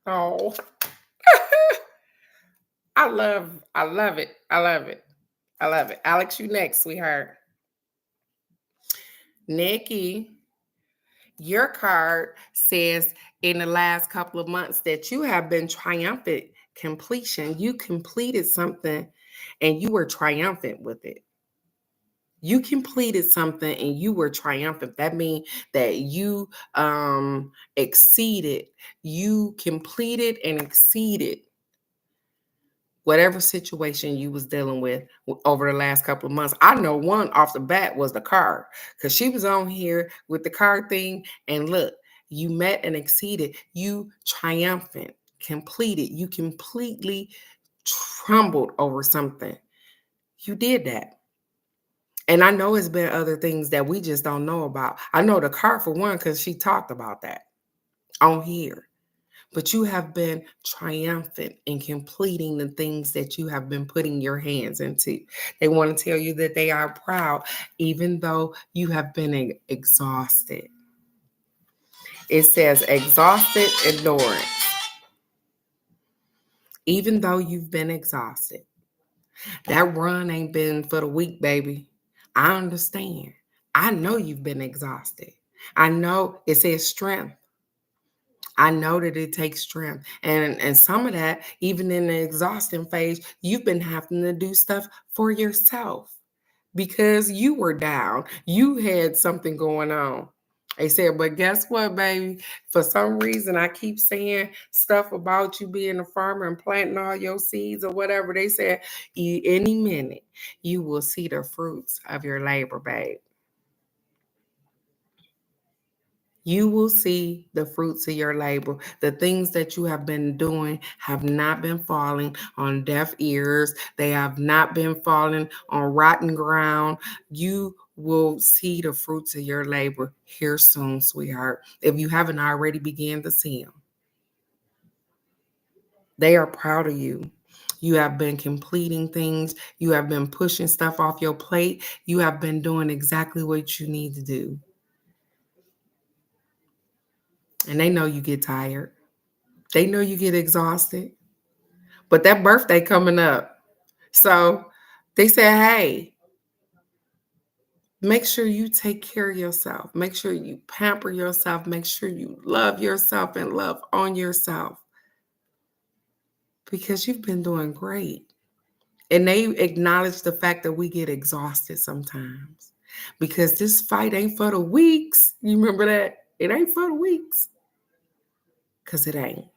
A: Oh. I love it. I love it. I love it. Alex, you next, sweetheart. Nikki, your card says in the last couple of months that you have been triumphant completion. You completed something and you were triumphant with it. You completed something and you were triumphant. That means that you exceeded, you completed and exceeded whatever situation you was dealing with over the last couple of months. I know one off the bat was the car because she was on here with the car thing and look, you met and exceeded, you triumphant, completed, you completely trembled over something. You did that. And I know it's been other things that we just don't know about. I know the car for one, because she talked about that on here. But you have been triumphant in completing the things that you have been putting your hands into. They want to tell you that they are proud, even though you have been exhausted. It says exhausted endurance. Even though you've been exhausted. That run ain't been for the weak, baby. I understand. I know you've been exhausted. I know it says strength. I know that it takes strength. And some of that, even in the exhausting phase, you've been having to do stuff for yourself because you were down. You had something going on. They said, but guess what, baby? For some reason, I keep saying stuff about you being a farmer and planting all your seeds or whatever. They said, any minute, you will see the fruits of your labor, babe. You will see the fruits of your labor. The things that you have been doing have not been falling on deaf ears. They have not been falling on rotten ground. You will see the fruits of your labor here soon, sweetheart, if you haven't already begun to see them. They are proud of you. You have been completing things. You have been pushing stuff off your plate. You have been doing exactly what you need to do. And they know you get tired. They know you get exhausted. But that birthday coming up. So they said, hey, make sure you take care of yourself. Make sure you pamper yourself. Make sure you love yourself and love on yourself because you've been doing great. And they acknowledge the fact that we get exhausted sometimes because this fight ain't for the weeks. You remember that? It ain't for the weeks because it ain't.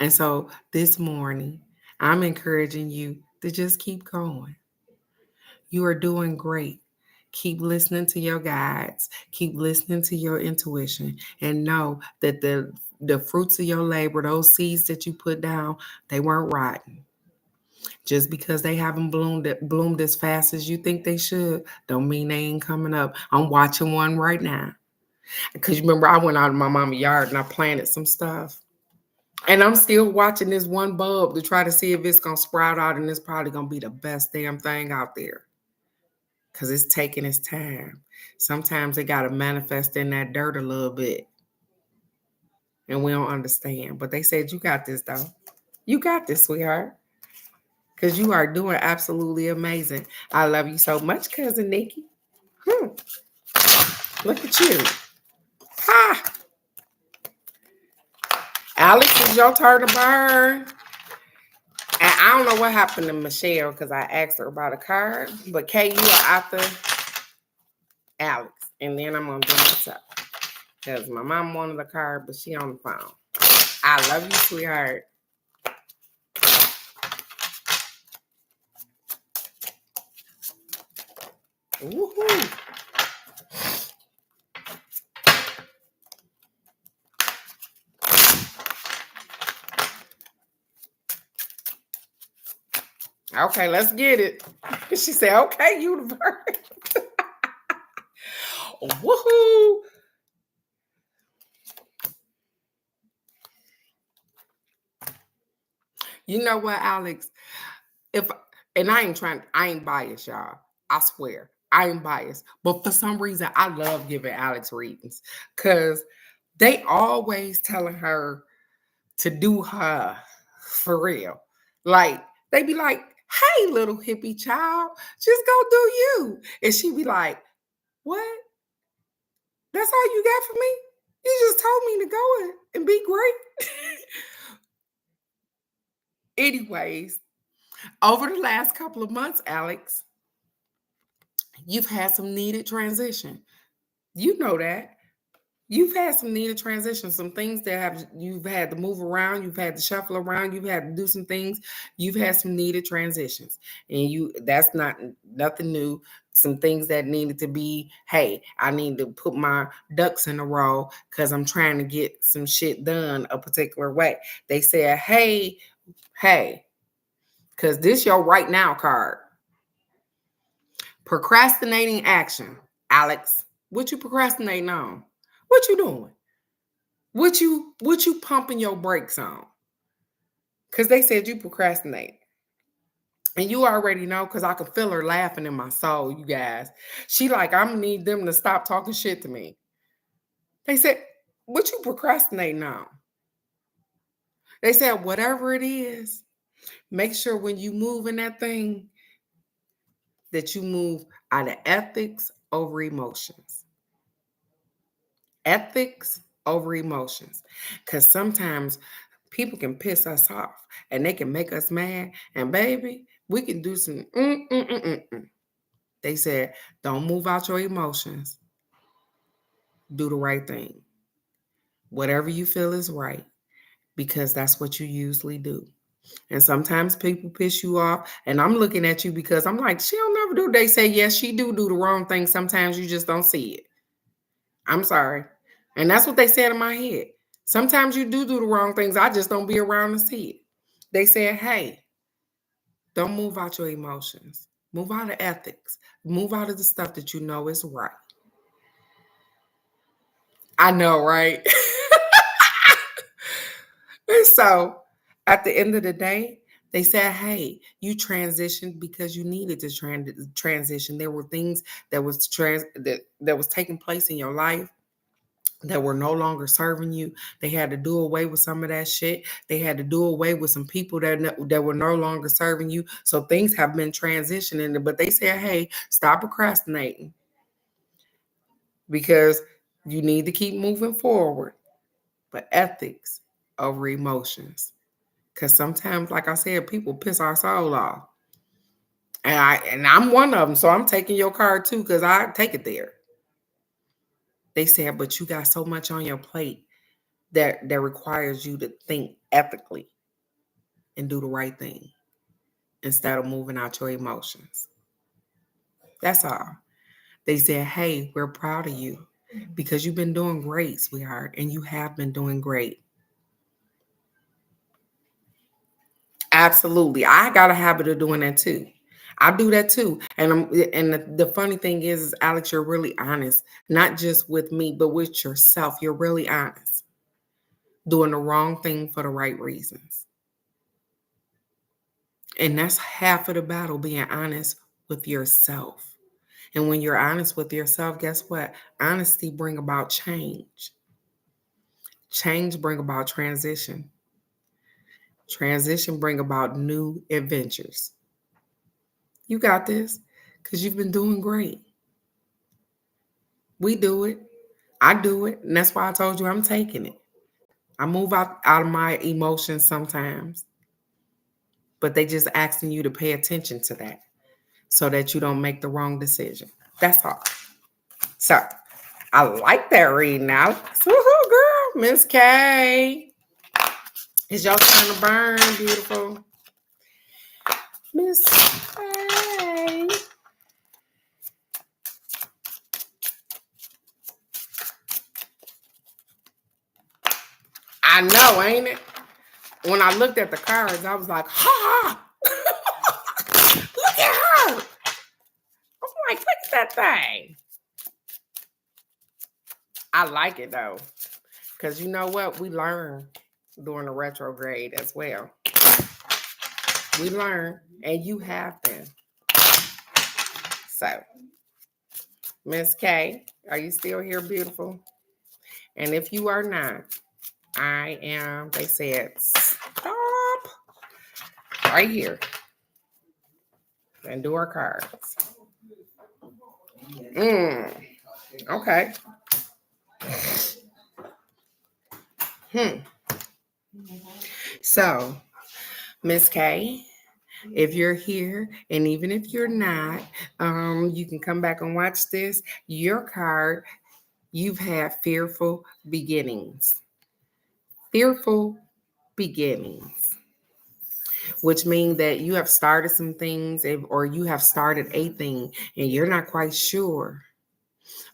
A: And so this morning, I'm encouraging you to just keep going. You are doing great. Keep listening to your guides. Keep listening to your intuition and know that the fruits of your labor, those seeds that you put down, they weren't rotten. Just because they haven't bloomed as fast as you think they should, don't mean they ain't coming up. I'm watching one right now. Because you remember I went out in my mama's yard and I planted some stuff. And I'm still watching this one bulb to try to see if it's going to sprout out, and it's probably going to be the best damn thing out there because it's taking its time. Sometimes it got to manifest in that dirt a little bit, and we don't understand. But they said, you got this, though. You got this, sweetheart, because you are doing absolutely amazing. I love you so much, Cousin Nikki. Look at you. Ha! Alex, it's your turn to burn. And I don't know what happened to Michelle because I asked her about a card. But Kay, you are after Alex. And then I'm going to do myself. Because my mom wanted a card, but she on the phone. I love you, sweetheart. Woohoo. Okay, let's get it. She said, okay, universe. Woohoo. You know what, Alex? And I ain't biased, y'all. I swear. I ain't biased. But for some reason, I love giving Alex readings. Because they always telling her to do her for real. Like, they be like, hey, little hippie child, just go do you. And she be like, what? That's all you got for me? You just told me to go and be great. Anyways, over the last couple of months, Alex, you've had some needed transition. You know that. You've had some needed transition, some things that you've had to move around, you've had to shuffle around, you've had to do some things, you've had some needed transitions. And that's not nothing new. Some things that needed to be, hey, I need to put my ducks in a row because I'm trying to get some shit done a particular way. They said, hey, because this your right now card. Procrastinating action. Alex, what you procrastinating on? What you doing? What you pumping your brakes on? Because they said you procrastinate. And you already know because I could feel her laughing in my soul, you guys. She like, I'm gonna need them to stop talking shit to me. They said, what you procrastinating on? They said, whatever it is, make sure when you move in that thing that you move out of ethics over emotions. Ethics over emotions. Because sometimes people can piss us off and they can make us mad. And baby, we can do some They said, don't move out your emotions. Do the right thing. Whatever you feel is right, because that's what you usually do. And sometimes people piss you off. And I'm looking at you because I'm like, she don't never do. They say, yes, she do the wrong thing. Sometimes you just don't see it. I'm sorry. And that's what they said in my head. Sometimes you do the wrong things. I just don't be around to see it. They said, hey, don't move out your emotions. Move out of ethics. Move out of the stuff that you know is right. I know, right? And so at the end of the day, they said, hey, you transitioned because you needed to transition. There were things that that was taking place in your life that were no longer serving you. They had to do away with some of that shit. They had to do away with some people that were no longer serving you. So things have been transitioning. But they said, hey, stop procrastinating, because you need to keep moving forward. But ethics over emotions. Because sometimes, like I said, people piss our soul off. And I'm one of them. So I'm taking your card too, because I take it there. They said, but you got so much on your plate that requires you to think ethically and do the right thing instead of moving out your emotions. That's all. They said, hey, we're proud of you because you've been doing great, sweetheart, and you have been doing great. Absolutely. I got a habit of doing that too. I do that too. And the funny thing is, Alex, you're really honest, not just with me, but with yourself. You're really honest, doing the wrong thing for the right reasons. And that's half of the battle, being honest with yourself. And when you're honest with yourself, guess what? Honesty bring about change. Change bring about transition. Transition bring about new adventures. You got this, because you've been doing great. We do it. I do it. And that's why I told you I'm taking it. I move out of my emotions sometimes, but they just asking you to pay attention to that so that you don't make the wrong decision. That's all. So I like that reading, Alex. Woohoo, girl. Miss K. It's your turn to burn, beautiful. Miss K. I know, ain't it? When I looked at the cards, I was like, ha! Look at her. I'm like, look at that thing. I like it though. Because you know what? We learn during the retrograde as well. We learn, and you have been. So, Miss K, are you still here, beautiful? And if you are not, I am, they said, stop right here and do our cards. Okay. So, Miss K, if you're here, and even if you're not, you can come back and watch this. Your card, you've had fearful beginnings. Fearful beginnings, which means that you have started some things, or you have started a thing and you're not quite sure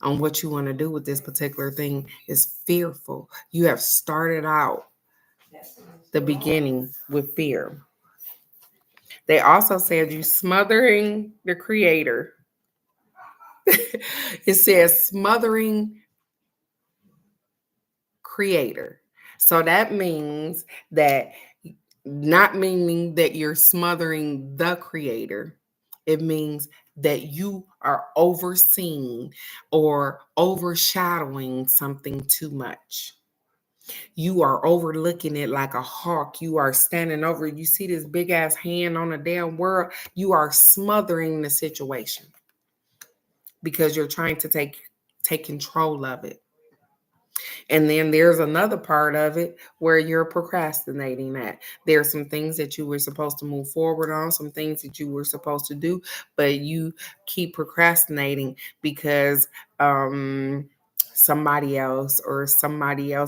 A: on what you want to do with this particular thing. Is fearful. You have started out the beginning with fear. They also said you smothering the creator. It says smothering creator. So that means that, not meaning that you're smothering the creator. It means that you are overseeing or overshadowing something too much. You are overlooking it like a hawk. You are standing over. You see this big ass hand on the damn world. You are smothering the situation because you're trying to take control of it. And then there's another part of it where you're procrastinating at. There's some things that you were supposed to move forward on, some things that you were supposed to do, but you keep procrastinating because somebody else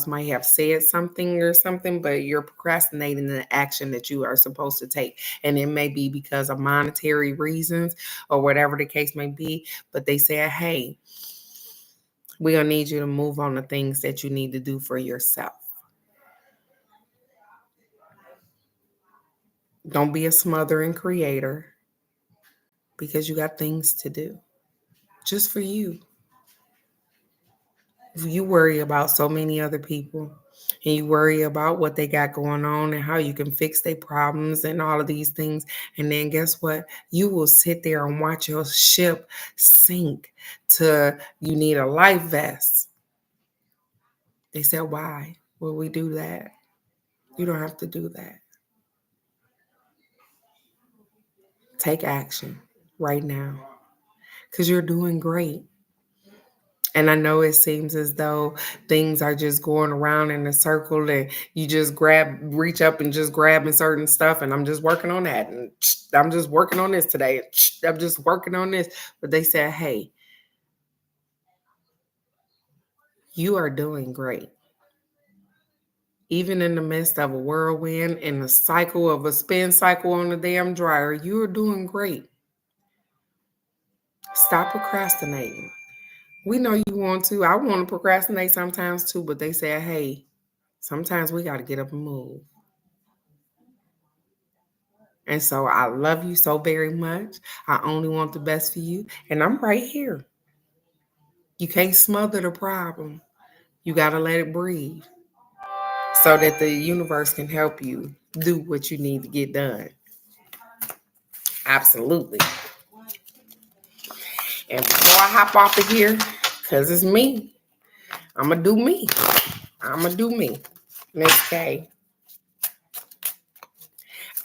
A: might have said something or something, but you're procrastinating the action that you are supposed to take. And it may be because of monetary reasons or whatever the case may be, but they say, hey, we're going to need you to move on the things that you need to do for yourself. Don't be a smothering creator because you got things to do just for you. You worry about so many other people and you worry about what they got going on and how you can fix their problems and all of these things. And then guess what? You will sit there and watch your ship sink to you need a life vest. They said, why will we do that? You don't have to do that. Take action right now because you're doing great. And I know it seems as though things are just going around in a circle and you just reach up and just grabbing certain stuff. And I'm just working on that. And I'm just working on this today. I'm just working on this. But they said, hey, you are doing great. Even in the midst of a whirlwind and a cycle of a spin cycle on the damn dryer, you are doing great. Stop procrastinating. We know you want to. I want to procrastinate sometimes too, but they said, hey, sometimes we got to get up and move. And so I love you so very much. I only want the best for you. And I'm right here. You can't smother the problem. You got to let it breathe so that the universe can help you do what you need to get done. Absolutely. And before I hop off of here, because it's me, I'm going to do me. I'm going to do me. Miss K.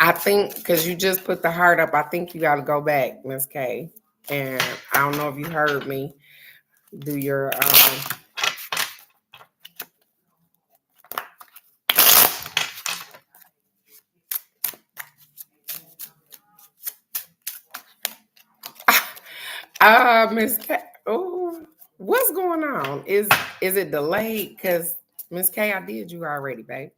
A: I think because you just put the heart up, I think you got to go back, Miss K. And I don't know if you heard me do your Miss K. Oh, what's going on? Is it delayed? Because Miss K, I did you already, babe.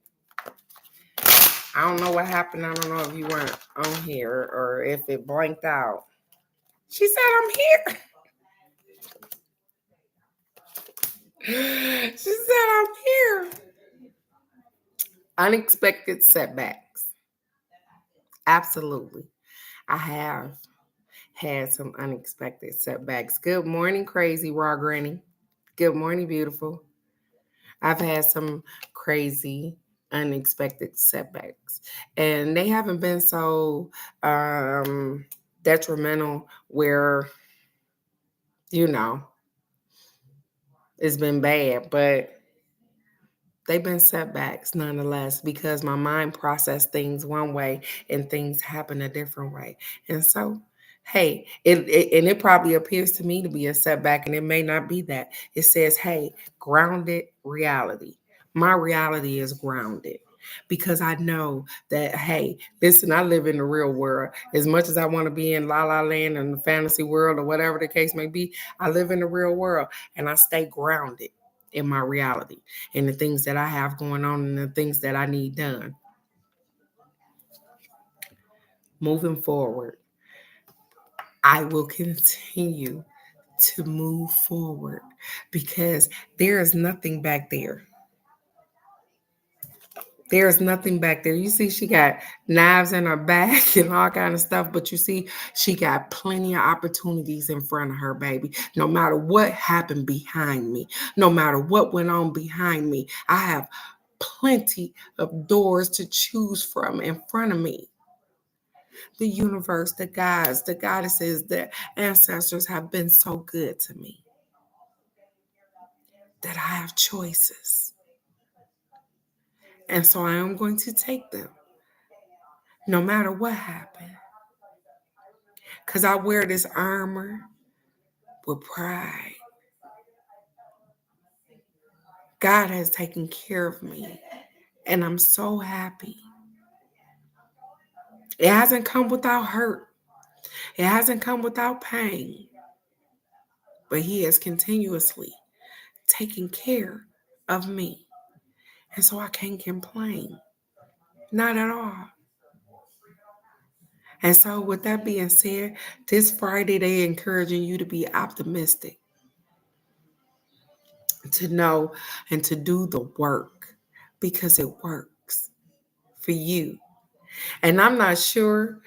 A: I don't know what happened. I don't know if you weren't on here or if it blanked out. She said I'm here. She said I'm here. Unexpected setbacks. Absolutely. I have had some unexpected setbacks. Good morning, crazy raw granny. Good morning, beautiful. I've had some crazy, unexpected setbacks, and they haven't been so detrimental where, you know, it's been bad, but they've been setbacks nonetheless because my mind processed things one way and things happen a different way. And so, hey, it probably appears to me to be a setback, and it may not be that. It says, hey, grounded reality. My reality is grounded because I know that, hey, listen, I live in the real world. As much as I want to be in La La Land and the fantasy world or whatever the case may be, I live in the real world and I stay grounded in my reality and the things that I have going on and the things that I need done. Moving forward, I will continue to move forward because there is nothing back there. There's nothing back there. You see, she got knives in her back and all kind of stuff, but you see, she got plenty of opportunities in front of her, baby. No matter what happened behind me, no matter what went on behind me, I have plenty of doors to choose from in front of me. The universe, the gods, the goddesses, the ancestors have been so good to me that I have choices. And so I am going to take them no matter what happened. Because I wear this armor with pride. God has taken care of me, and I'm so happy. It hasn't come without hurt. It hasn't come without pain, but He has continuously taken care of me. And so I can't complain. Not at all. And so, with that being said, this Friday, they encouraging you to be optimistic, to know and to do the work because it works for you. And I'm not sure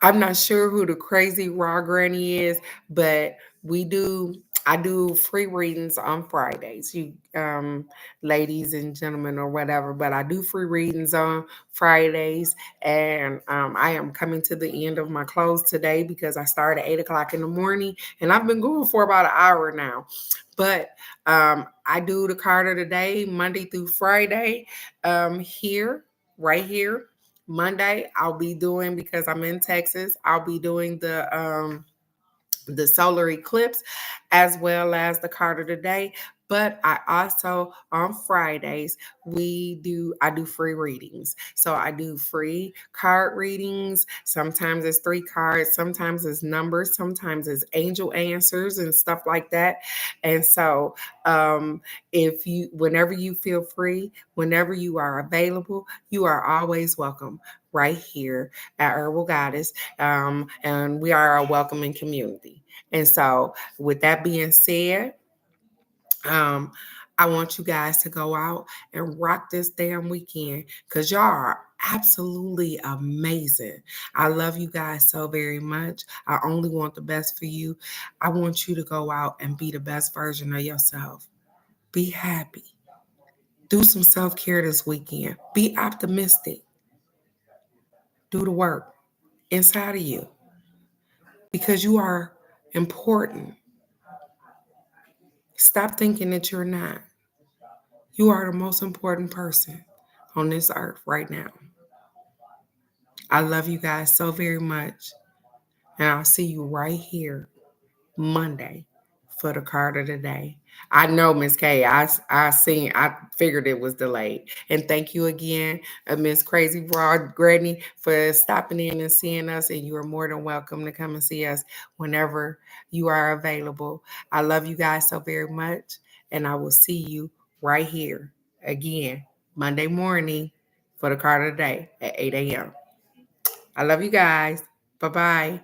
A: who the crazy raw granny is, but I do free readings on Fridays. You ladies and gentlemen or whatever, but I do free readings on Fridays, and I am coming to the end of my close today because I started at 8 o'clock in the morning, and I've been going for about an hour now. But I do the card of the day Monday through Friday here, right here. Monday, I'll be doing, because I'm in Texas, I'll be doing the solar eclipse as well as the card of the day. But I also on Fridays I do free readings. So I do free card readings. Sometimes it's 3 cards, sometimes it's numbers, sometimes it's angel answers and stuff like that. And so if you whenever you feel free, whenever you are available, you are always welcome right here at Herbal Goddess. And we are a welcoming community. And so, with that being said, um, I want you guys to go out and rock this damn weekend because y'all are absolutely amazing. I love you guys so very much. I only want the best for you. I want you to go out and be the best version of yourself. Be happy. Do some self care this weekend. Be optimistic. Do the work inside of you because you are important. Stop thinking that you're not. You are the most important person on this earth right now. I love you guys so very much. And I'll see you right here Monday for the card of the day. I know, Miss K. I figured it was delayed. And thank you again, Miss Crazy Broad Granny, for stopping in and seeing us. And you are more than welcome to come and see us whenever you are available. I love you guys so very much. And I will see you right here again Monday morning for the card of the day at 8 a.m. I love you guys. Bye bye.